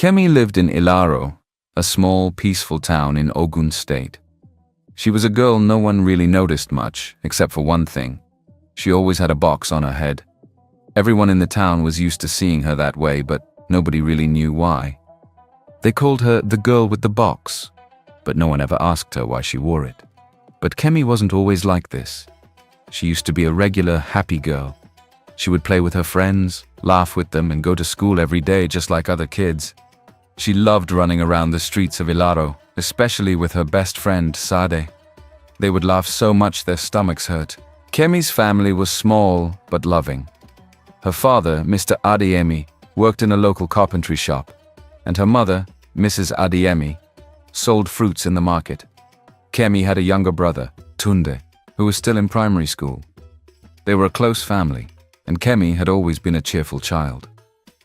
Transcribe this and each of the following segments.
Kemi lived in Ilaro, a small, peaceful town in Ogun State. She was a girl no one really noticed much, except for one thing. She always had a box on her head. Everyone in the town was used to seeing her that way, but nobody really knew why. They called her the girl with the box, but no one ever asked her why she wore it. But Kemi wasn't always like this. She used to be a regular, happy girl. She would play with her friends, laugh with them, and go to school every day just like other kids. She loved running around the streets of Ilaro, especially with her best friend, Sade. They would laugh so much their stomachs hurt. Kemi's family was small but loving. Her father, Mr. Adeyemi, worked in a local carpentry shop, and her mother, Mrs. Adeyemi, sold fruits in the market. Kemi had a younger brother, Tunde, who was still in primary school. They were a close family, and Kemi had always been a cheerful child.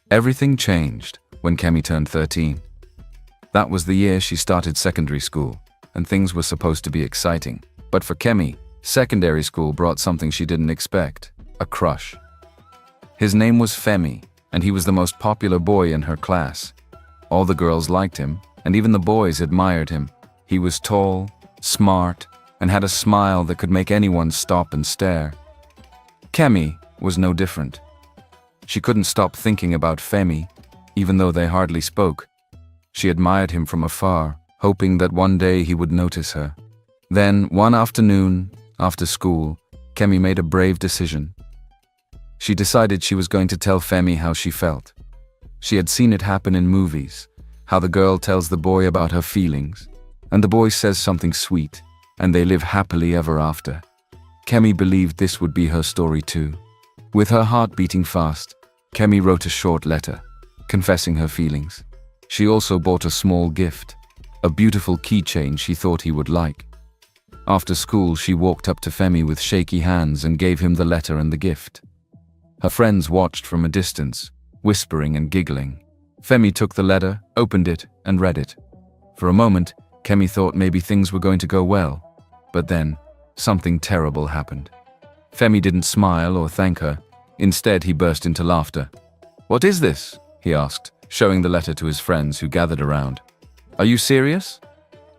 Everything changed when Kemi turned 13. That was the year she started secondary school, and things were supposed to be exciting. But for Kemi, secondary school brought something she didn't expect: a crush. His name was Femi, and he was the most popular boy in her class. All the girls liked him, and even the boys admired him. He was tall, smart, and had a smile that could make anyone stop and stare. Kemi was no different. She couldn't stop thinking about Femi, even though they hardly spoke. She admired him from afar, hoping that one day he would notice her. Then, one afternoon, after school, Kemi made a brave decision. She decided she was going to tell Femi how she felt. She had seen it happen in movies, how the girl tells the boy about her feelings, and the boy says something sweet, and they live happily ever after. Kemi believed this would be her story too. With her heart beating fast, Kemi wrote a short letter, confessing her feelings. She also bought a small gift, a beautiful keychain she thought he would like. After school, she walked up to Femi with shaky hands and gave him the letter and the gift. Her friends watched from a distance, whispering and giggling. Femi took the letter, opened it, and read it. For a moment, Kemi thought maybe things were going to go well, but then something terrible happened. Femi didn't smile or thank her. Instead, he burst into laughter. "What is this?" he asked, showing the letter to his friends who gathered around. "Are you serious?"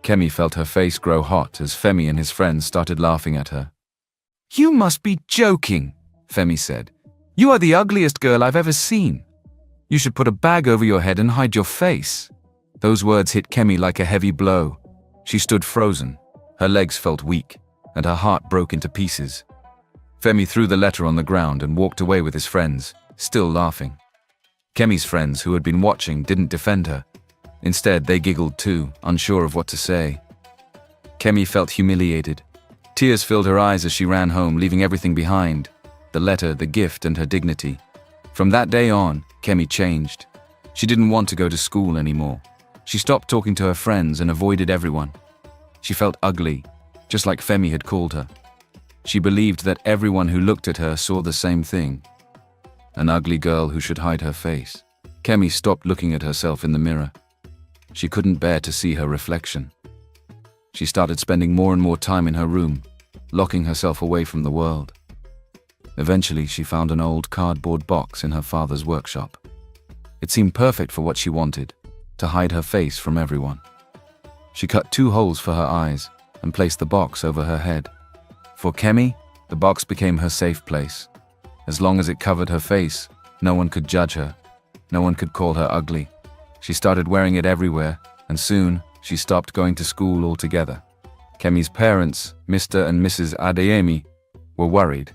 Kemi felt her face grow hot as Femi and his friends started laughing at her. "You must be joking," Femi said. "You are the ugliest girl I've ever seen. You should put a bag over your head and hide your face." Those words hit Kemi like a heavy blow. She stood frozen. Her legs felt weak, and her heart broke into pieces. Femi threw the letter on the ground and walked away with his friends, still laughing. Kemi's friends, who had been watching, didn't defend her. Instead, they giggled too, unsure of what to say. Kemi felt humiliated. Tears filled her eyes as she ran home, leaving everything behind: the letter, the gift, and her dignity. From that day on, Kemi changed. She didn't want to go to school anymore. She stopped talking to her friends and avoided everyone. She felt ugly, just like Femi had called her. She believed that everyone who looked at her saw the same thing: an ugly girl who should hide her face. Kemi stopped looking at herself in the mirror. She couldn't bear to see her reflection. She started spending more and more time in her room, locking herself away from the world. Eventually, she found an old cardboard box in her father's workshop. It seemed perfect for what she wanted: to hide her face from everyone. She cut 2 holes for her eyes and placed the box over her head. For Kemi, the box became her safe place. As long as it covered her face, no one could judge her. No one could call her ugly. She started wearing it everywhere, and soon she stopped going to school altogether. Kemi's parents, Mr. and Mrs. Adeyemi, were worried.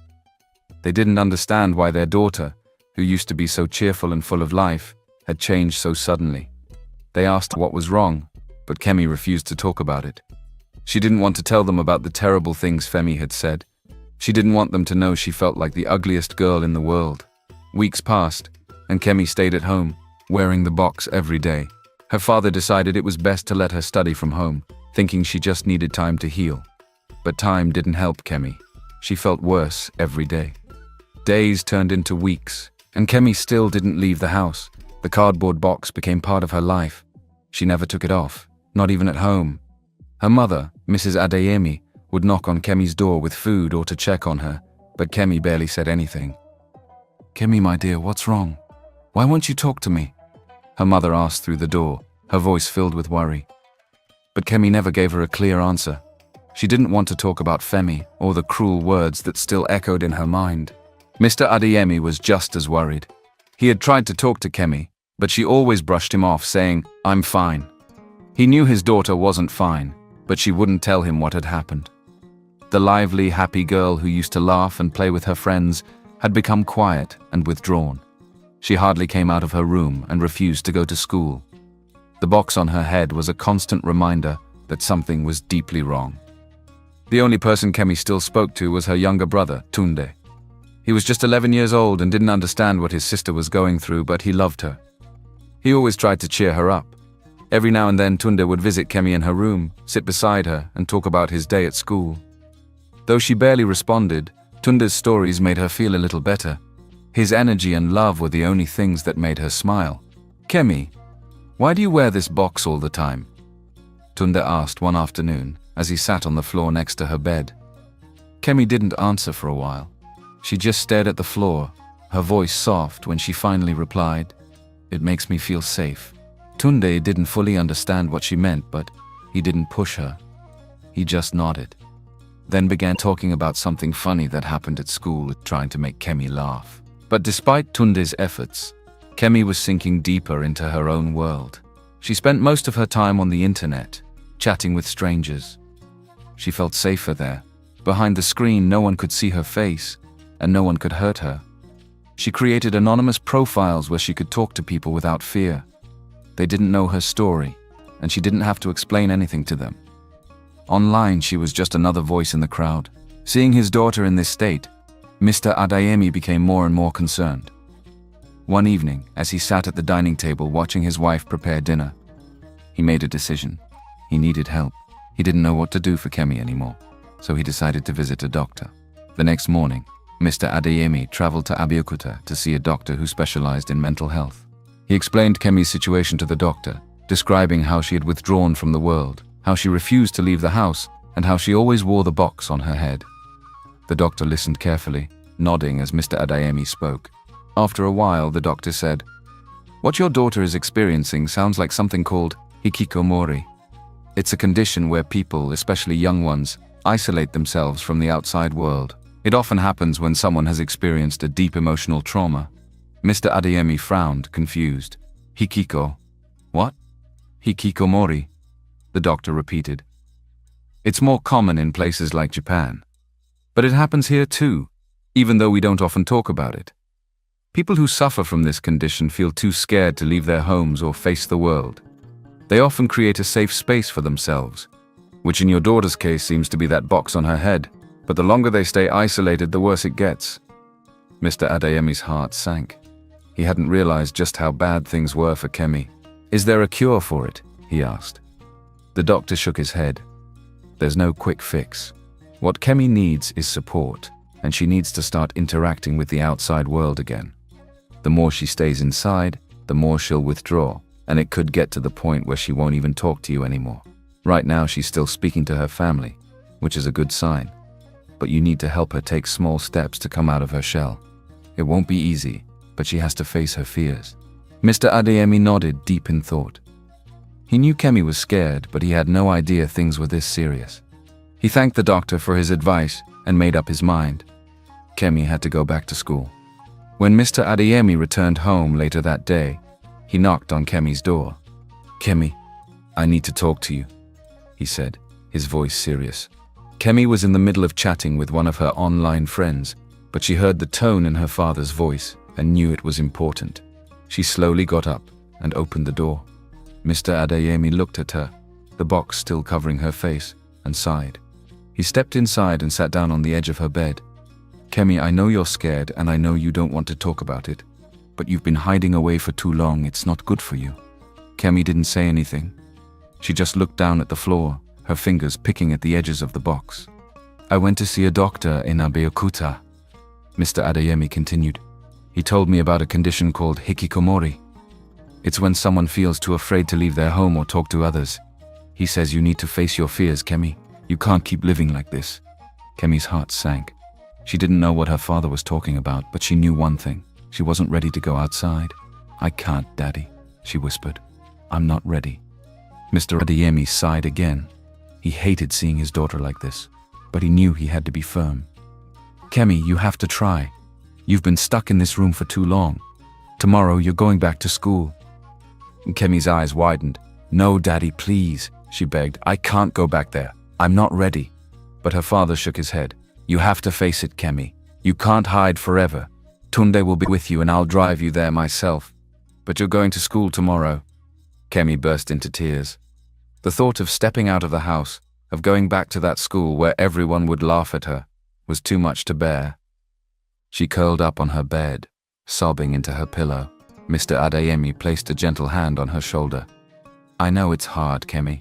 They didn't understand why their daughter, who used to be so cheerful and full of life, had changed so suddenly. They asked what was wrong, but Kemi refused to talk about it. She didn't want to tell them about the terrible things Femi had said. She didn't want them to know she felt like the ugliest girl in the world. Weeks passed, and Kemi stayed at home, wearing the box every day. Her father decided it was best to let her study from home, thinking she just needed time to heal. But time didn't help Kemi. She felt worse every day. Days turned into weeks, and Kemi still didn't leave the house. The cardboard box became part of her life. She never took it off, not even at home. Her mother, Mrs. Adeyemi, would knock on Kemi's door with food or to check on her, but Kemi barely said anything. "Kemi, my dear, what's wrong? Why won't you talk to me?" her mother asked through the door, her voice filled with worry. But Kemi never gave her a clear answer. She didn't want to talk about Femi or the cruel words that still echoed in her mind. Mr. Adeyemi was just as worried. He had tried to talk to Kemi, but she always brushed him off, saying, "I'm fine." He knew his daughter wasn't fine, but she wouldn't tell him what had happened. The lively, happy girl who used to laugh and play with her friends had become quiet and withdrawn. She hardly came out of her room and refused to go to school. The box on her head was a constant reminder that something was deeply wrong. The only person Kemi still spoke to was her younger brother, Tunde. He was just 11 years old and didn't understand what his sister was going through, but he loved her. He always tried to cheer her up. Every now and then Tunde would visit Kemi in her room, sit beside her, and talk about his day at school. Though she barely responded, Tunde's stories made her feel a little better. His energy and love were the only things that made her smile. "Kemi, why do you wear this box all the time?" Tunde asked one afternoon as he sat on the floor next to her bed. Kemi didn't answer for a while. She just stared at the floor, her voice soft when she finally replied, "It makes me feel safe." Tunde didn't fully understand what she meant, but he didn't push her. He just nodded, then began talking about something funny that happened at school, trying to make Kemi laugh. But despite Tunde's efforts, Kemi was sinking deeper into her own world. She spent most of her time on the internet, chatting with strangers. She felt safer there. Behind the screen, no one could see her face, and no one could hurt her. She created anonymous profiles where she could talk to people without fear. They didn't know her story, and she didn't have to explain anything to them. Online, she was just another voice in the crowd. Seeing his daughter in this state, Mr. Adeyemi became more and more concerned. One evening, as he sat at the dining table watching his wife prepare dinner, he made a decision. He needed help. He didn't know what to do for Kemi anymore, so he decided to visit a doctor. The next morning, Mr. Adeyemi traveled to Abeokuta to see a doctor who specialized in mental health. He explained Kemi's situation to the doctor, describing how she had withdrawn from the world, how she refused to leave the house, and how she always wore the box on her head. The doctor listened carefully, nodding as Mr. Adeyemi spoke. After a while, the doctor said, "What your daughter is experiencing sounds like something called hikikomori. It's a condition where people, especially young ones, isolate themselves from the outside world. It often happens when someone has experienced a deep emotional trauma." Mr. Adeyemi frowned, confused. "Hikiko? What?" "Hikikomori," the doctor repeated. "It's more common in places like Japan. But it happens here too, even though we don't often talk about it. People who suffer from this condition feel too scared to leave their homes or face the world. They often create a safe space for themselves, which in your daughter's case seems to be that box on her head, but the longer they stay isolated, the worse it gets." Mr. Adeyemi's heart sank. He hadn't realized just how bad things were for Kemi. "Is there a cure for it?" he asked. The doctor shook his head. "There's no quick fix. What Kemi needs is support, and she needs to start interacting with the outside world again. The more she stays inside, the more she'll withdraw, and it could get to the point where she won't even talk to you anymore. Right now, she's still speaking to her family, which is a good sign. But you need to help her take small steps to come out of her shell. It won't be easy, but she has to face her fears." Mr. Adeyemi nodded, deep in thought. He knew Kemi was scared, but he had no idea things were this serious. He thanked the doctor for his advice and made up his mind. Kemi had to go back to school. When Mr. Adeyemi returned home later that day, he knocked on Kemi's door. "Kemi, I need to talk to you," he said, his voice serious. Kemi was in the middle of chatting with one of her online friends, but she heard the tone in her father's voice and knew it was important. She slowly got up and opened the door. Mr. Adeyemi looked at her, the box still covering her face, and sighed. He stepped inside and sat down on the edge of her bed. "Kemi, I know you're scared and I know you don't want to talk about it, but you've been hiding away for too long. It's not good for you." Kemi didn't say anything. She just looked down at the floor, her fingers picking at the edges of the box. "I went to see a doctor in Abeokuta," Mr. Adeyemi continued. "He told me about a condition called hikikomori. It's when someone feels too afraid to leave their home or talk to others. He says you need to face your fears, Kemi. You can't keep living like this." Kemi's heart sank. She didn't know what her father was talking about, but she knew one thing. She wasn't ready to go outside. "I can't, Daddy. she whispered. "I'm not ready." Mr. Adeyemi sighed again. He hated seeing his daughter like this, but he knew he had to be firm. "Kemi, you have to try. You've been stuck in this room for too long. Tomorrow you're going back to school." Kemi's eyes widened. "No, Daddy, please," she begged. "I can't go back there. I'm not ready." But her father shook his head. "You have to face it, Kemi. You can't hide forever. Tunde will be with you and I'll drive you there myself. But you're going to school tomorrow." Kemi burst into tears. The thought of stepping out of the house, of going back to that school where everyone would laugh at her, was too much to bear. She curled up on her bed, sobbing into her pillow. Mr. Adeyemi placed a gentle hand on her shoulder. "I know it's hard, Kemi,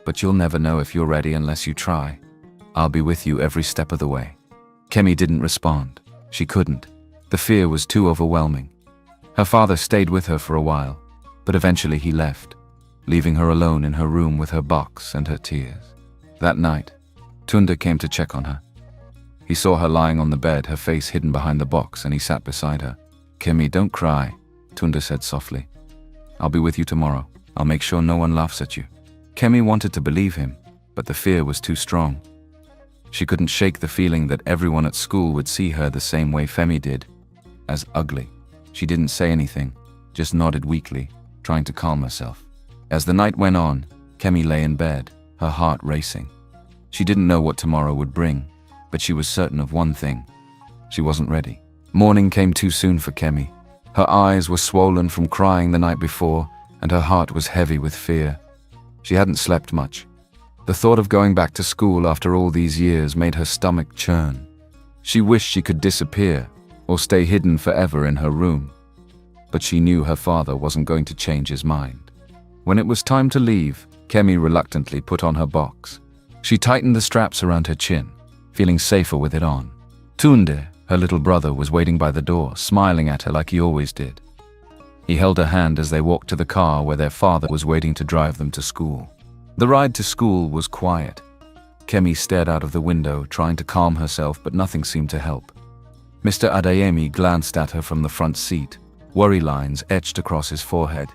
but you'll never know if you're ready unless you try. I'll be with you every step of the way." Kemi didn't respond. She couldn't. The fear was too overwhelming. Her father stayed with her for a while, but eventually he left, leaving her alone in her room with her box and her tears. That night, Tunde came to check on her. He saw her lying on the bed, her face hidden behind the box, and he sat beside her. "Kemi, don't cry," Tunde said softly. "I'll be with you tomorrow. I'll make sure no one laughs at you." Kemi wanted to believe him, but the fear was too strong. She couldn't shake the feeling that everyone at school would see her the same way Femi did, as ugly. She didn't say anything, just nodded weakly, trying to calm herself. As the night went on, Kemi lay in bed, her heart racing. She didn't know what tomorrow would bring, but she was certain of one thing. She wasn't ready. Morning came too soon for Kemi. Her eyes were swollen from crying the night before, and her heart was heavy with fear. She hadn't slept much. The thought of going back to school after all these years made her stomach churn. She wished she could disappear, or stay hidden forever in her room. But she knew her father wasn't going to change his mind. When it was time to leave, Kemi reluctantly put on her box. She tightened the straps around her chin, feeling safer with it on. Tunde, her little brother, was waiting by the door, smiling at her like he always did. He held her hand as they walked to the car where their father was waiting to drive them to school. The ride to school was quiet. Kemi stared out of the window, trying to calm herself, but nothing seemed to help. Mr. Adeyemi glanced at her from the front seat, worry lines etched across his forehead.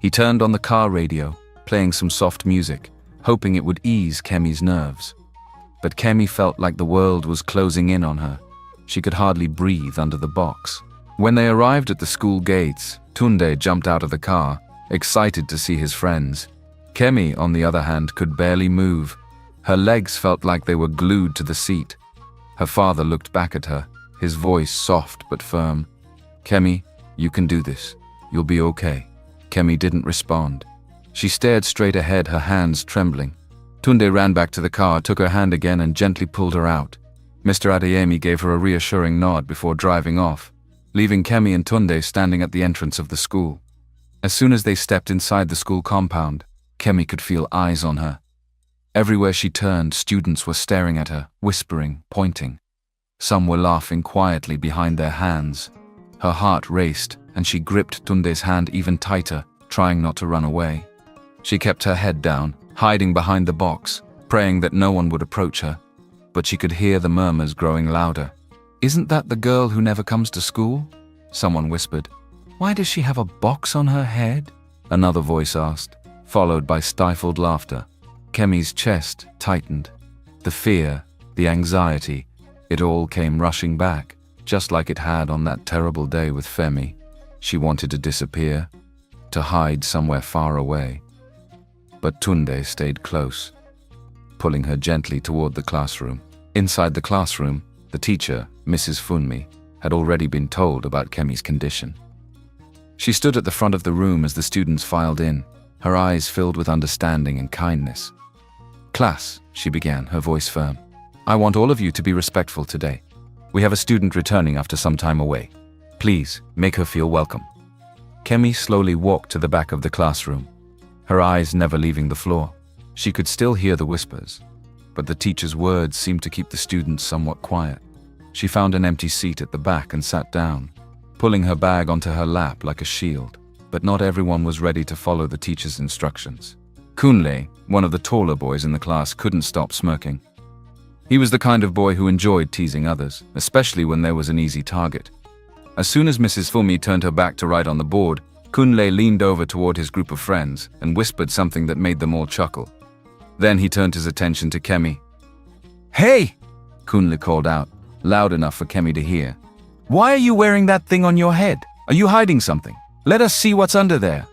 He turned on the car radio, playing some soft music, hoping it would ease Kemi's nerves. But Kemi felt like the world was closing in on her. She could hardly breathe under the box. When they arrived at the school gates, Tunde jumped out of the car, excited to see his friends. Kemi, on the other hand, could barely move. Her legs felt like they were glued to the seat. Her father looked back at her, his voice soft but firm. "Kemi, you can do this. You'll be okay." Kemi didn't respond. She stared straight ahead, her hands trembling. Tunde ran back to the car, took her hand again and gently pulled her out. Mr. Adeyemi gave her a reassuring nod before driving off, leaving Kemi and Tunde standing at the entrance of the school. As soon as they stepped inside the school compound, Kemi could feel eyes on her. Everywhere she turned, students were staring at her, whispering, pointing. Some were laughing quietly behind their hands. Her heart raced, and she gripped Tunde's hand even tighter, trying not to run away. She kept her head down, hiding behind the box, praying that no one would approach her. But she could hear the murmurs growing louder. "Isn't that the girl who never comes to school?" someone whispered. "Why does she have a box on her head?" another voice asked, followed by stifled laughter. Kemi's chest tightened. The fear, the anxiety, it all came rushing back, just like it had on that terrible day with Femi. She wanted to disappear, to hide somewhere far away. But Tunde stayed close, pulling her gently toward the classroom. Inside the classroom, the teacher, Mrs. Funmi, had already been told about Kemi's condition. She stood at the front of the room as the students filed in, her eyes filled with understanding and kindness. "Class," she began, her voice firm, "I want all of you to be respectful today. We have a student returning after some time away. Please, make her feel welcome." Kemi slowly walked to the back of the classroom, her eyes never leaving the floor. She could still hear the whispers, but the teacher's words seemed to keep the students somewhat quiet. She found an empty seat at the back and sat down, pulling her bag onto her lap like a shield. But not everyone was ready to follow the teacher's instructions. Kunle, one of the taller boys in the class, couldn't stop smirking. He was the kind of boy who enjoyed teasing others, especially when there was an easy target. As soon as Mrs. Funmi turned her back to write on the board, Kunle leaned over toward his group of friends and whispered something that made them all chuckle. Then he turned his attention to Kemi. "Hey!" Kunle called out, loud enough for Kemi to hear. "Why are you wearing that thing on your head? Are you hiding something? Let us see what's under there."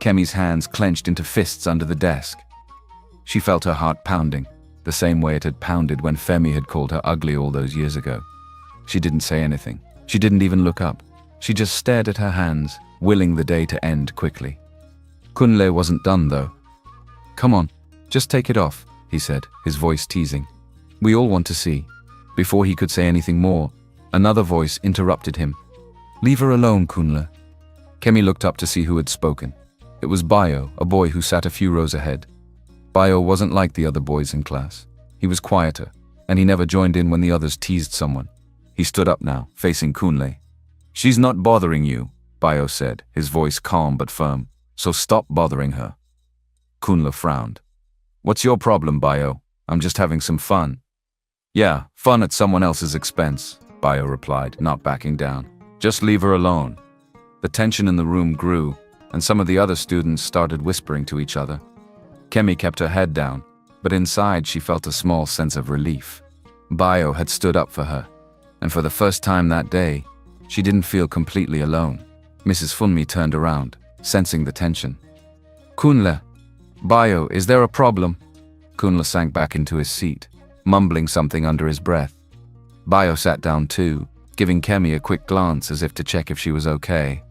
Kemi's hands clenched into fists under the desk. She felt her heart pounding, the same way it had pounded when Femi had called her ugly all those years ago. She didn't say anything. She didn't even look up. She just stared at her hands, willing the day to end quickly. Kunle wasn't done, though. "Come on, just take it off," he said, his voice teasing. "We all want to see." Before he could say anything more, another voice interrupted him. "Leave her alone, Kunle." Kemi looked up to see who had spoken. It was Bayo, a boy who sat a few rows ahead. Bayo wasn't like the other boys in class. He was quieter, and he never joined in when the others teased someone. He stood up now, facing Kunle. "She's not bothering you," Bayo said, his voice calm but firm. "So stop bothering her." Kunle frowned. "What's your problem, Bayo? I'm just having some fun." "Yeah, fun at someone else's expense," Bayo replied, not backing down. "Just leave her alone." The tension in the room grew, and some of the other students started whispering to each other. Kemi kept her head down, but inside she felt a small sense of relief. Bayo had stood up for her, and for the first time that day, she didn't feel completely alone. Mrs. Funmi turned around, sensing the tension. "Kunle, Bayo, is there a problem?" Kunle sank back into his seat, mumbling something under his breath. Bayo sat down too, giving Kemi a quick glance as if to check if she was okay.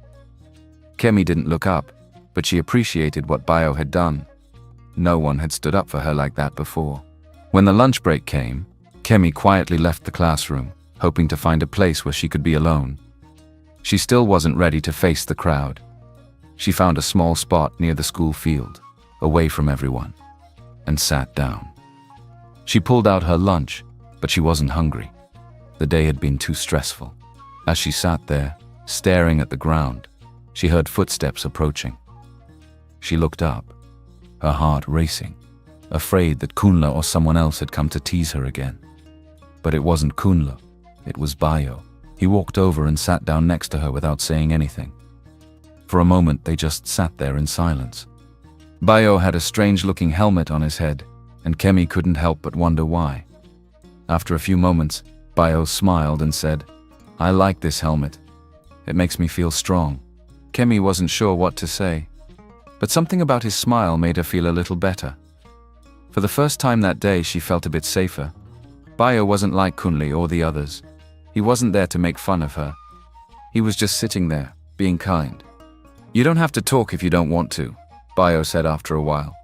Kemi didn't look up, but she appreciated what Bayo had done. No one had stood up for her like that before. When the lunch break came, Kemi quietly left the classroom, hoping to find a place where she could be alone. She still wasn't ready to face the crowd. She found a small spot near the school field, away from everyone, and sat down. She pulled out her lunch, but she wasn't hungry. The day had been too stressful. As she sat there, staring at the ground, she heard footsteps approaching. She looked up, her heart racing, afraid that Kunle or someone else had come to tease her again. But it wasn't Kunle, it was Bayo. He walked over and sat down next to her without saying anything. For a moment, they just sat there in silence. Bayo had a strange-looking helmet on his head, and Kemi couldn't help but wonder why. After a few moments, Bayo smiled and said, "I like this helmet. It makes me feel strong." Kemi wasn't sure what to say, but something about his smile made her feel a little better. For the first time that day, she felt a bit safer. Bayo wasn't like Kunle or the others. He wasn't there to make fun of her. He was just sitting there, being kind. "You don't have to talk if you don't want to," Bayo said after a while.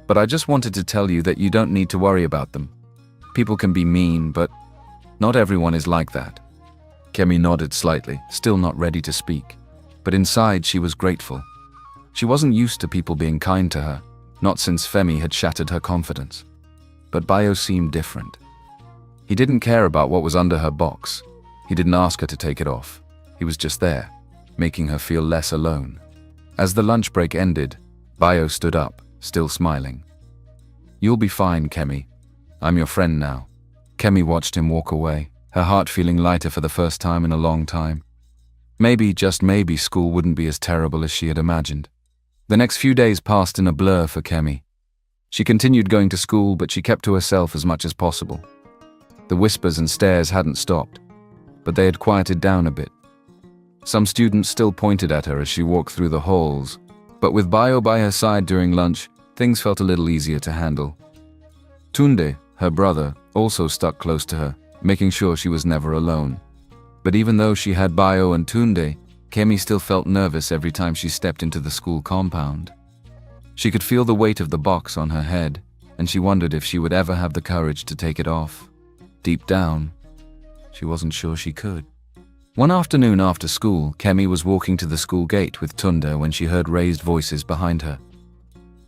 "But I just wanted to tell you that you don't need to worry about them. People can be mean, but not everyone is like that." Kemi nodded slightly, still not ready to speak. But inside she was grateful. She wasn't used to people being kind to her, not since Femi had shattered her confidence. But Bayo seemed different. He didn't care about what was under her box. He didn't ask her to take it off. He was just there, making her feel less alone. As the lunch break ended, Bayo stood up, still smiling. "You'll be fine, Kemi. I'm your friend now." Kemi watched him walk away, her heart feeling lighter for the first time in a long time. Maybe, just maybe, school wouldn't be as terrible as she had imagined. The next few days passed in a blur for Kemi. She continued going to school, but she kept to herself as much as possible. The whispers and stares hadn't stopped, but they had quieted down a bit. Some students still pointed at her as she walked through the halls, but with Bayo by her side during lunch, things felt a little easier to handle. Tunde, her brother, also stuck close to her, making sure she was never alone. But even though she had Bayo and Tunde, Kemi still felt nervous every time she stepped into the school compound. She could feel the weight of the box on her head, and she wondered if she would ever have the courage to take it off. Deep down, she wasn't sure she could. One afternoon after school, Kemi was walking to the school gate with Tunde when she heard raised voices behind her.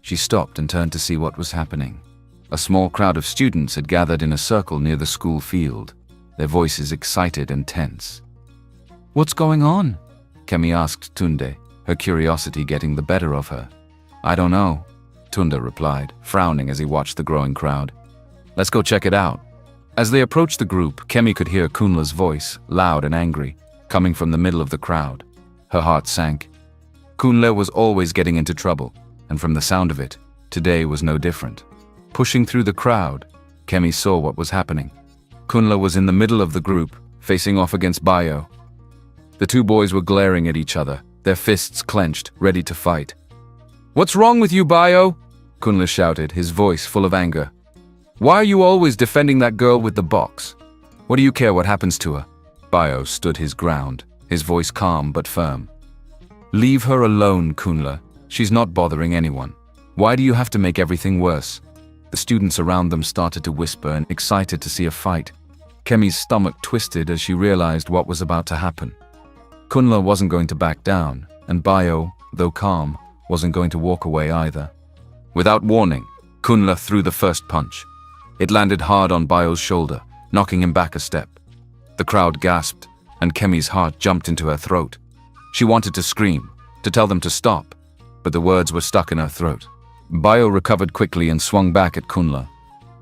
She stopped and turned to see what was happening. A small crowd of students had gathered in a circle near the school field, their voices excited and tense. "What's going on?" Kemi asked Tunde, her curiosity getting the better of her. "I don't know," Tunde replied, frowning as he watched the growing crowd. "Let's go check it out." As they approached the group, Kemi could hear Kunle's voice, loud and angry, coming from the middle of the crowd. Her heart sank. Kunle was always getting into trouble, and from the sound of it, today was no different. Pushing through the crowd, Kemi saw what was happening. Kunle was in the middle of the group, facing off against Bayo. The two boys were glaring at each other, their fists clenched, ready to fight. "What's wrong with you, Bayo?" Kunle shouted, his voice full of anger. "Why are you always defending that girl with the box? What do you care what happens to her?" Bayo stood his ground, his voice calm but firm. "Leave her alone, Kunle. She's not bothering anyone. Why do you have to make everything worse?" The students around them started to whisper and excited to see a fight. Kemi's stomach twisted as she realized what was about to happen. Kunle wasn't going to back down, and Bayo, though calm, wasn't going to walk away either. Without warning, Kunle threw the first punch. It landed hard on Bayo's shoulder, knocking him back a step. The crowd gasped, and Kemi's heart jumped into her throat. She wanted to scream, to tell them to stop, but the words were stuck in her throat. Bayo recovered quickly and swung back at Kunle.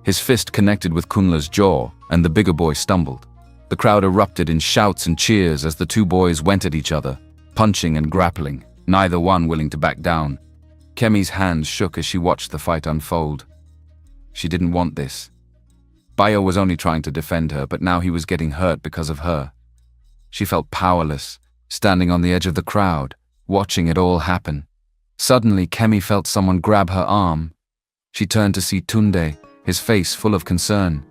His fist connected with Kunle's jaw, and the bigger boy stumbled. The crowd erupted in shouts and cheers as the two boys went at each other, punching and grappling, neither one willing to back down. Kemi's hands shook as she watched the fight unfold. She didn't want this. Bayo was only trying to defend her, but now he was getting hurt because of her. She felt powerless, standing on the edge of the crowd, watching it all happen. Suddenly, Kemi felt someone grab her arm. She turned to see Tunde, his face full of concern.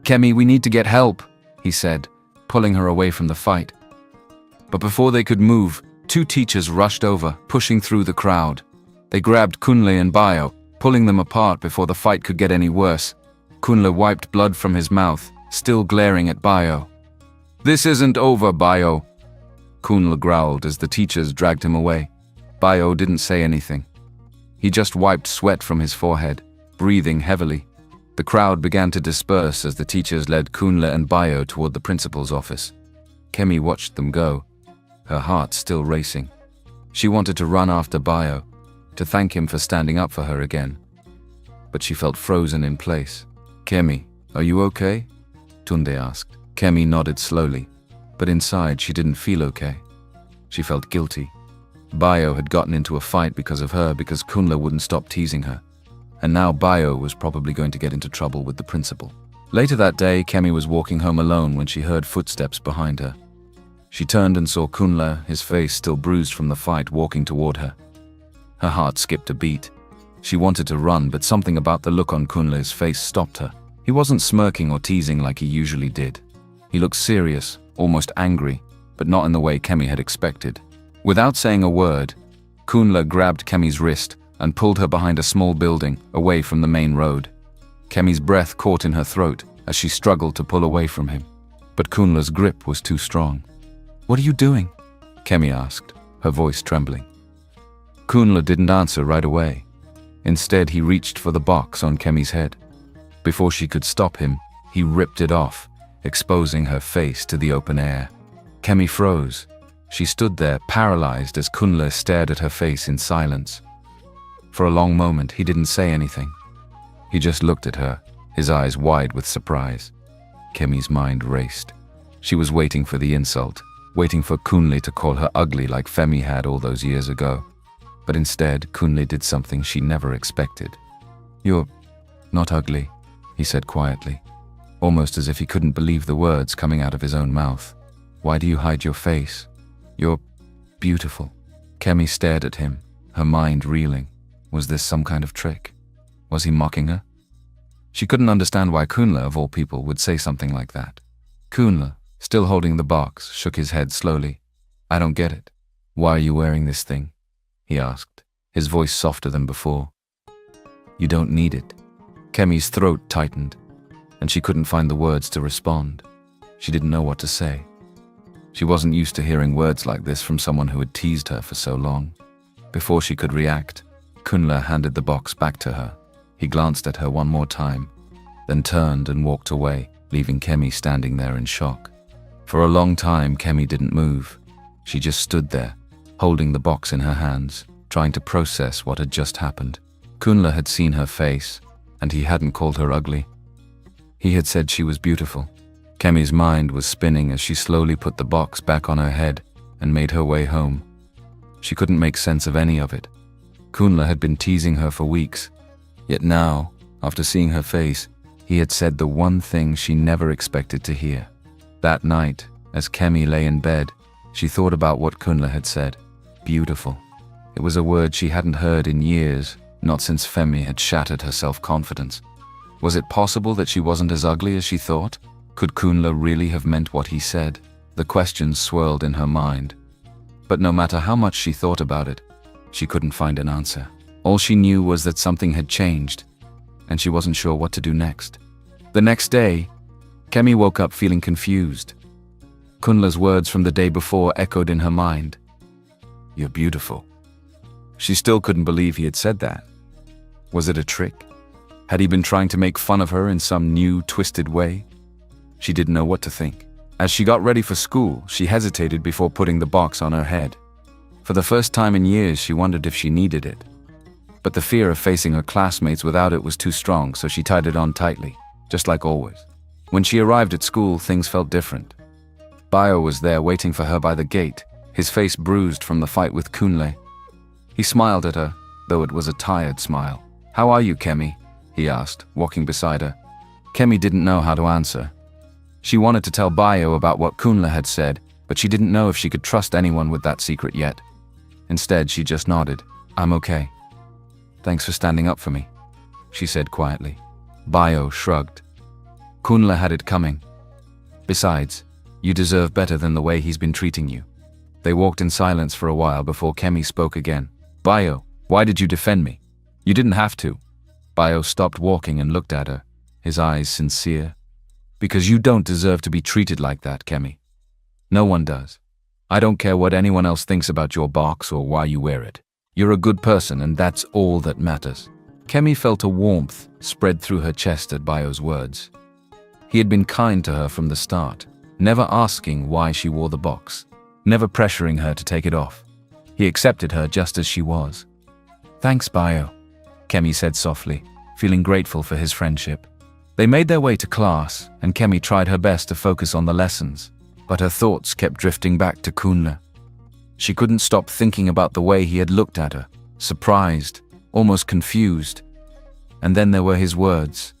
"Kemi, we need to get help," he said, pulling her away from the fight. But before they could move, two teachers rushed over, pushing through the crowd. They grabbed Kunle and Bayo, pulling them apart before the fight could get any worse. Kunle wiped blood from his mouth, still glaring at Bayo. "This isn't over, Bayo," Kunle growled as the teachers dragged him away. Bayo didn't say anything. He just wiped sweat from his forehead, breathing heavily. The crowd began to disperse as the teachers led Kunle and Bayo toward the principal's office. Kemi watched them go, her heart still racing. She wanted to run after Bayo, to thank him for standing up for her again. But she felt frozen in place. "Kemi, are you okay?" Tunde asked. Kemi nodded slowly, but inside she didn't feel okay. She felt guilty. Bayo had gotten into a fight because of her because Kunle wouldn't stop teasing her. And now Bayo was probably going to get into trouble with the principal. Later that day, Kemi was walking home alone when she heard footsteps behind her. She turned and saw Kunle, his face still bruised from the fight, walking toward her. Her heart skipped a beat. She wanted to run, but something about the look on Kunle's face stopped her. He wasn't smirking or teasing like he usually did. He looked serious, almost angry, but not in the way Kemi had expected. Without saying a word, Kunle grabbed Kemi's wrist and pulled her behind a small building, away from the main road. Kemi's breath caught in her throat as she struggled to pull away from him. But Kunle's grip was too strong. "What are you doing?" Kemi asked, her voice trembling. Kunle didn't answer right away. Instead, he reached for the box on Kemi's head. Before she could stop him, he ripped it off, exposing her face to the open air. Kemi froze. She stood there, paralyzed, as Kunle stared at her face in silence. For a long moment, he didn't say anything. He just looked at her, his eyes wide with surprise. Kemi's mind raced. She was waiting for the insult, waiting for Kunle to call her ugly like Femi had all those years ago. But instead, Kunle did something she never expected. "You're not ugly," he said quietly, almost as if he couldn't believe the words coming out of his own mouth. "Why do you hide your face? You're beautiful." Kemi stared at him, her mind reeling. Was this some kind of trick? Was he mocking her? She couldn't understand why Kunle, of all people, would say something like that. Kunle, still holding the box, shook his head slowly. "I don't get it. Why are you wearing this thing?" he asked, his voice softer than before. "You don't need it." Kemi's throat tightened, and she couldn't find the words to respond. She didn't know what to say. She wasn't used to hearing words like this from someone who had teased her for so long. Before she could react, Kunle handed the box back to her. He glanced at her one more time, then turned and walked away, leaving Kemi standing there in shock. For a long time, Kemi didn't move. She just stood there, holding the box in her hands, trying to process what had just happened. Kunle had seen her face, and he hadn't called her ugly. He had said she was beautiful. Kemi's mind was spinning as she slowly put the box back on her head and made her way home. She couldn't make sense of any of it. Kunle had been teasing her for weeks. Yet now, after seeing her face, he had said the one thing she never expected to hear. That night, as Kemi lay in bed, she thought about what Kunle had said. Beautiful. It was a word she hadn't heard in years, not since Femi had shattered her self-confidence. Was it possible that she wasn't as ugly as she thought? Could Kunle really have meant what he said? The questions swirled in her mind. But no matter how much she thought about it, she couldn't find an answer. All she knew was that something had changed, and she wasn't sure what to do next. The next day, Kemi woke up feeling confused. Kunle's words from the day before echoed in her mind. "You're beautiful." She still couldn't believe he had said that. Was it a trick? Had he been trying to make fun of her in some new, twisted way? She didn't know what to think. As she got ready for school, she hesitated before putting the box on her head. For the first time in years, she wondered if she needed it. But the fear of facing her classmates without it was too strong, so she tied it on tightly, just like always. When she arrived at school, things felt different. Bayo was there waiting for her by the gate, his face bruised from the fight with Kunle. He smiled at her, though it was a tired smile. "How are you, Kemi?" he asked, walking beside her. Kemi didn't know how to answer. She wanted to tell Bayo about what Kunle had said, but she didn't know if she could trust anyone with that secret yet. Instead, she just nodded. "I'm okay. Thanks for standing up for me," she said quietly. Bayo shrugged. Kunle had it coming. "Besides, you deserve better than the way he's been treating you." They walked in silence for a while before Kemi spoke again. "Bayo, why did you defend me? You didn't have to." Bayo stopped walking and looked at her, his eyes sincere. "Because you don't deserve to be treated like that, Kemi. No one does. I don't care what anyone else thinks about your box or why you wear it. You're a good person, and that's all that matters." Kemi felt a warmth spread through her chest at Bayo's words. He had been kind to her from the start, never asking why she wore the box, never pressuring her to take it off. He accepted her just as she was. "Thanks, Bayo," Kemi said softly, feeling grateful for his friendship. They made their way to class, and Kemi tried her best to focus on the lessons, but her thoughts kept drifting back to Kunle. She couldn't stop thinking about the way he had looked at her, surprised, almost confused. And then there were his words.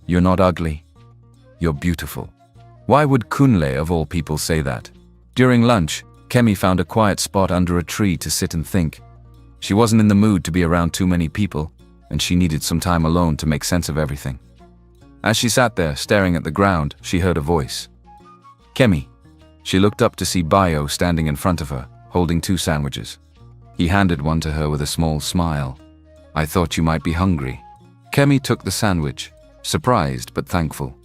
"You're not ugly. You're beautiful." Why would Kunle, of all people, say that? During lunch, Kemi found a quiet spot under a tree to sit and think. She wasn't in the mood to be around too many people, and she needed some time alone to make sense of everything. As she sat there, staring at the ground, she heard a voice. "Kemi." She looked up to see Bayo standing in front of her, holding 2 sandwiches. He handed one to her with a small smile. "I thought you might be hungry." Kemi took the sandwich, surprised but thankful.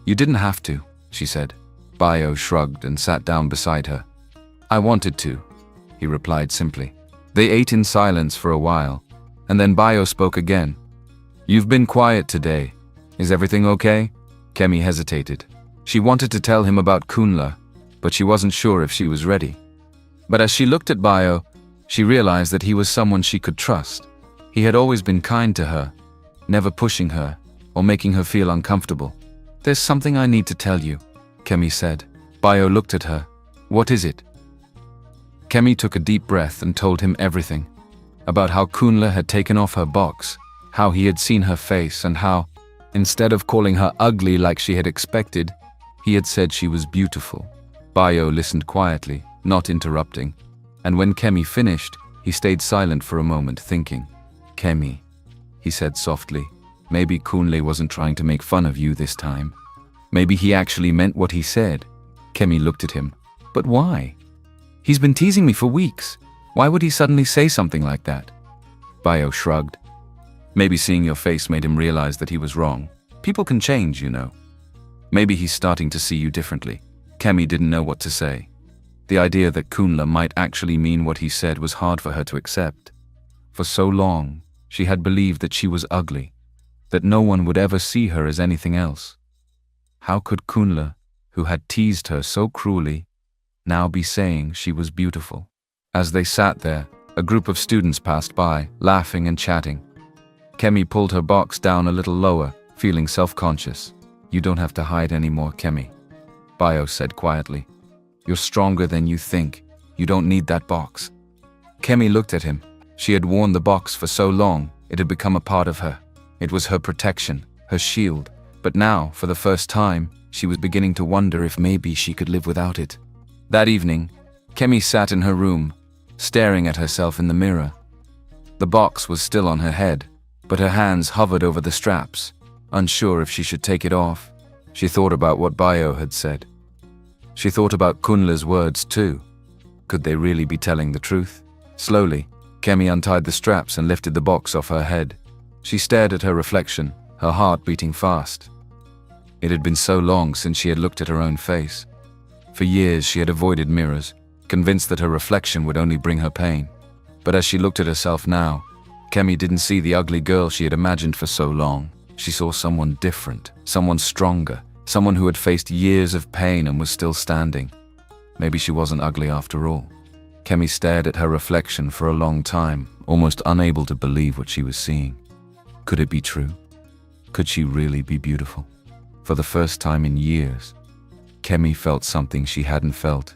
"You didn't have to," she said. Bayo shrugged and sat down beside her. "I wanted to," he replied simply. They ate in silence for a while, and then Bayo spoke again. "You've been quiet today. Is everything okay?" Kemi hesitated. She wanted to tell him about Kunle, but she wasn't sure if she was ready. But as she looked at Bayo, she realized that he was someone she could trust. He had always been kind to her, never pushing her or making her feel uncomfortable. "There's something I need to tell you," Kemi said. Bayo looked at her. "What is it?" Kemi took a deep breath and told him everything. About how Kunle had taken off her box, how he had seen her face, and how, instead of calling her ugly like she had expected, he had said she was beautiful. Bayo listened quietly, not interrupting, and when Kemi finished, he stayed silent for a moment, thinking. "Kemi," he said softly, "maybe Kunle wasn't trying to make fun of you this time. Maybe he actually meant what he said." Kemi looked at him. "But why? He's been teasing me for weeks. Why would he suddenly say something like that?" Bayo shrugged. "Maybe seeing your face made him realize that he was wrong. People can change, you know. Maybe he's starting to see you differently." Kemi didn't know what to say. The idea that Kunle might actually mean what he said was hard for her to accept. For so long, she had believed that she was ugly, that no one would ever see her as anything else. How could Kunle, who had teased her so cruelly, now be saying she was beautiful? As they sat there, a group of students passed by, laughing and chatting. Kemi pulled her box down a little lower, feeling self-conscious. "You don't have to hide anymore, Kemi," Bayo said quietly. "You're stronger than you think. You don't need that box." Kemi looked at him. She had worn the box for so long, it had become a part of her. It was her protection, her shield. But now, for the first time, she was beginning to wonder if maybe she could live without it. That evening, Kemi sat in her room, staring at herself in the mirror. The box was still on her head, but her hands hovered over the straps, unsure if she should take it off. She thought about what Bayo had said. She thought about Kunle's words too. Could they really be telling the truth? Slowly, Kemi untied the straps and lifted the box off her head. She stared at her reflection, her heart beating fast. It had been so long since she had looked at her own face. For years she had avoided mirrors, convinced that her reflection would only bring her pain. But as she looked at herself now, Kemi didn't see the ugly girl she had imagined for so long. She saw someone different, someone stronger, someone who had faced years of pain and was still standing. Maybe she wasn't ugly after all. Kemi stared at her reflection for a long time, almost unable to believe what she was seeing. Could it be true? Could she really be beautiful? For the first time in years, Kemi felt something she hadn't felt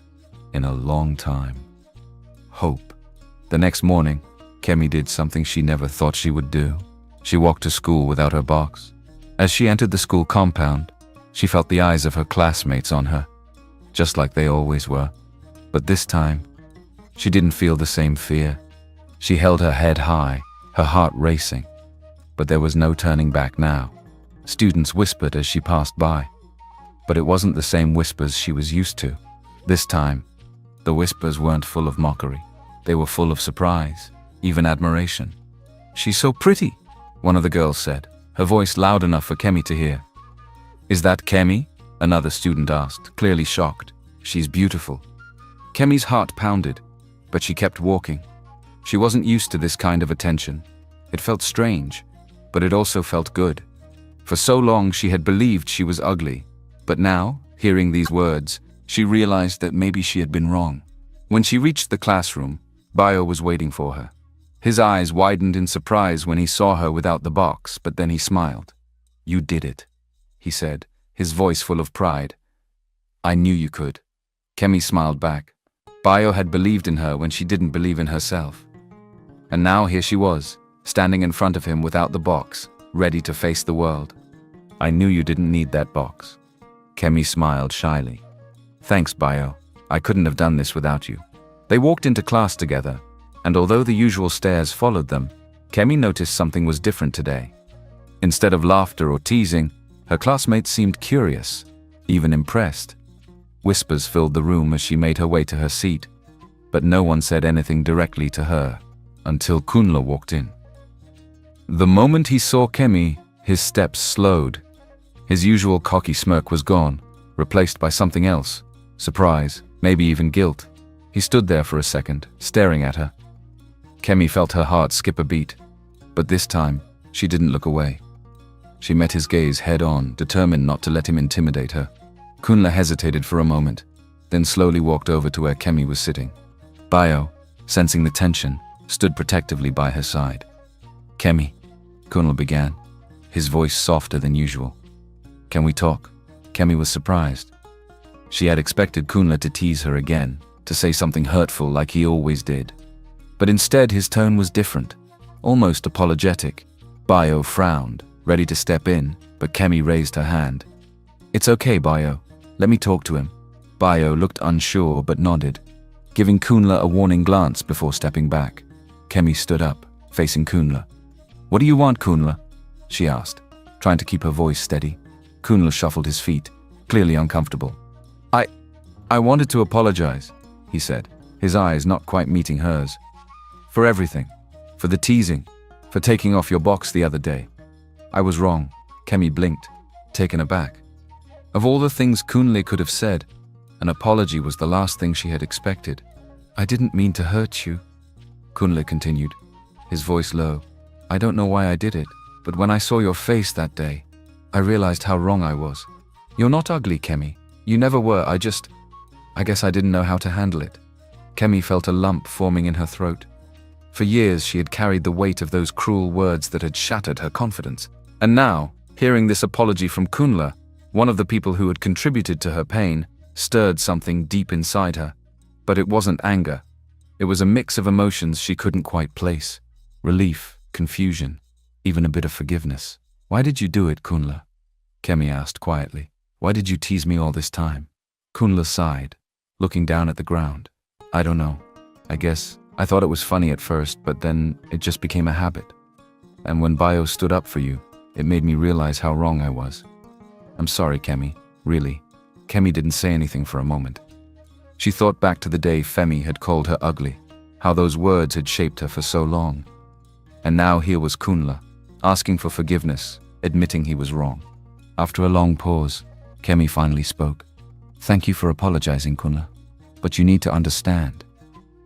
in a long time. Hope. The next morning, Kemi did something she never thought she would do. She walked to school without her box. As she entered the school compound, she felt the eyes of her classmates on her, just like they always were. But this time, she didn't feel the same fear. She held her head high, her heart racing. But there was no turning back now. Students whispered as she passed by. But it wasn't the same whispers she was used to. This time, the whispers weren't full of mockery. They were full of surprise, even admiration. "She's so pretty," one of the girls said, her voice loud enough for Kemi to hear. "Is that Kemi?" another student asked, clearly shocked. "She's beautiful." Kemi's heart pounded, but she kept walking. She wasn't used to this kind of attention. It felt strange, but it also felt good. For so long she had believed she was ugly, but now, hearing these words, she realized that maybe she had been wrong. When she reached the classroom, Bayo was waiting for her. His eyes widened in surprise when he saw her without the box, but then he smiled. "You did it," he said, his voice full of pride. "I knew you could." Kemi smiled back. Bayo had believed in her when she didn't believe in herself. And now here she was, standing in front of him without the box, ready to face the world. "I knew you didn't need that box." Kemi smiled shyly. "Thanks, Bayo. I couldn't have done this without you." They walked into class together, and although the usual stares followed them, Kemi noticed something was different today. Instead of laughter or teasing, her classmates seemed curious, even impressed. Whispers filled the room as she made her way to her seat, but no one said anything directly to her until Kunle walked in. The moment he saw Kemi, his steps slowed. His usual cocky smirk was gone, replaced by something else, surprise, maybe even guilt. He stood there for a second, staring at her. Kemi felt her heart skip a beat, but this time, she didn't look away. She met his gaze head-on, determined not to let him intimidate her. Kunle hesitated for a moment, then slowly walked over to where Kemi was sitting. Bayo, sensing the tension, stood protectively by her side. "Kemi," Kunle began, his voice softer than usual. "Can we talk?" Kemi was surprised. She had expected Kunle to tease her again, to say something hurtful like he always did. But instead his tone was different, almost apologetic. Bayo frowned, ready to step in, but Kemi raised her hand. "It's okay, Bayo. Let me talk to him." Bayo looked unsure but nodded, giving Kunle a warning glance before stepping back. Kemi stood up, facing Kunle. "What do you want, Kunle?" she asked, trying to keep her voice steady. Kunle shuffled his feet, clearly uncomfortable. I wanted to apologize," he said, his eyes not quite meeting hers. "For everything. For the teasing. For taking off your box the other day. I was wrong." Kemi blinked, taken aback. Of all the things Kunle could have said, an apology was the last thing she had expected. "I didn't mean to hurt you," Kunle continued, his voice low. "I don't know why I did it, but when I saw your face that day, I realized how wrong I was. You're not ugly, Kemi. You never were. I guess I didn't know how to handle it." Kemi felt a lump forming in her throat. For years she had carried the weight of those cruel words that had shattered her confidence. And now, hearing this apology from Kunle, one of the people who had contributed to her pain, stirred something deep inside her. But it wasn't anger. It was a mix of emotions she couldn't quite place. Relief, confusion, even a bit of forgiveness. "Why did you do it, Kunla?" Kemi asked quietly. "Why did you tease me all this time?" Kunla sighed, looking down at the ground. "I don't know. I guess I thought it was funny at first, but then it just became a habit. And when Bio stood up for you, it made me realize how wrong I was. I'm sorry, Kemi, really." Kemi didn't say anything for a moment. She thought back to the day Femi had called her ugly, how those words had shaped her for so long. And now here was Kunla, asking for forgiveness, admitting he was wrong. After a long pause, Kemi finally spoke. "Thank you for apologizing, Kunla. But you need to understand.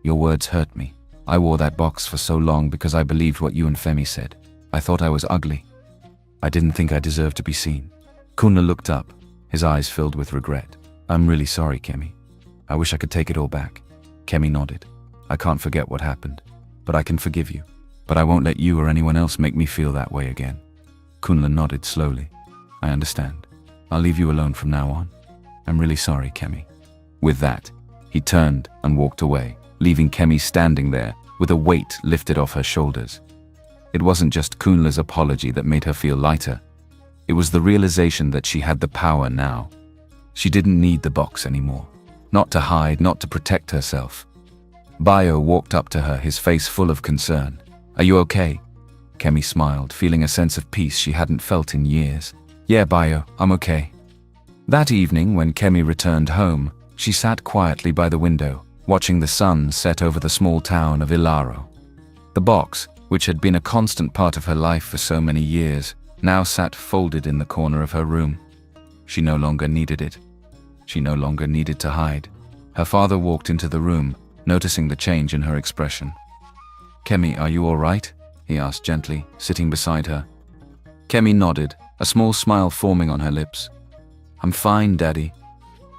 Your words hurt me. I wore that box for so long because I believed what you and Femi said. I thought I was ugly. I didn't think I deserved to be seen." Kunla looked up, his eyes filled with regret. "I'm really sorry, Kemi. I wish I could take it all back." Kemi nodded. "I can't forget what happened, but I can forgive you. But I won't let you or anyone else make me feel that way again." Kunla nodded slowly. "I understand. I'll leave you alone from now on. I'm really sorry, Kemi." With that, he turned and walked away, leaving Kemi standing there with a weight lifted off her shoulders. It wasn't just Kunla's apology that made her feel lighter. It was the realization that she had the power now. She didn't need the box anymore. Not to hide, not to protect herself. Bio walked up to her, his face full of concern. "Are you okay?" Kemi smiled, feeling a sense of peace she hadn't felt in years. "Yeah, Bio, I'm okay." That evening, when Kemi returned home, she sat quietly by the window, watching the sun set over the small town of Ilaro. The box, which had been a constant part of her life for so many years, now sat folded in the corner of her room. She no longer needed it. She no longer needed to hide. Her father walked into the room, noticing the change in her expression. "Kemi, are you all right?" he asked gently, sitting beside her. Kemi nodded, a small smile forming on her lips. "I'm fine, Daddy.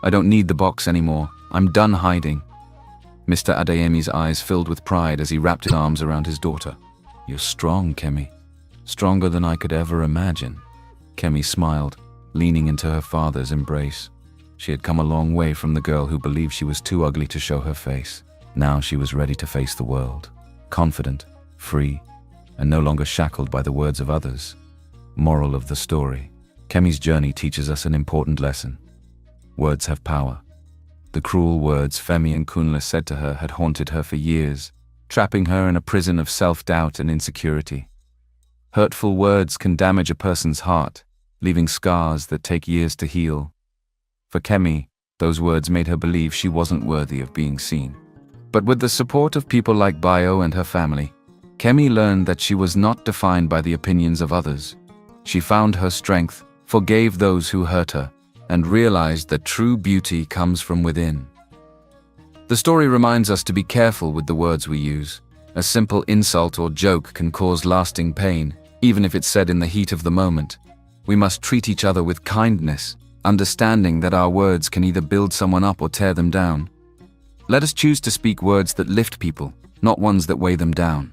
I don't need the box anymore. I'm done hiding." Mr. Adeyemi's eyes filled with pride as he wrapped his arms around his daughter. "You're strong, Kemi. Stronger than I could ever imagine." Kemi smiled, leaning into her father's embrace. She had come a long way from the girl who believed she was too ugly to show her face. Now she was ready to face the world, confident, free, and no longer shackled by the words of others. Moral of the story: Kemi's journey teaches us an important lesson. Words have power. The cruel words Femi and Kunla said to her had haunted her for years, trapping her in a prison of self-doubt and insecurity. Hurtful words can damage a person's heart, leaving scars that take years to heal. For Kemi, those words made her believe she wasn't worthy of being seen. But with the support of people like Bio and her family, Kemi learned that she was not defined by the opinions of others. She found her strength, forgave those who hurt her, and realized that true beauty comes from within. The story reminds us to be careful with the words we use. A simple insult or joke can cause lasting pain, even if it's said in the heat of the moment. We must treat each other with kindness, understanding that our words can either build someone up or tear them down. Let us choose to speak words that lift people, not ones that weigh them down.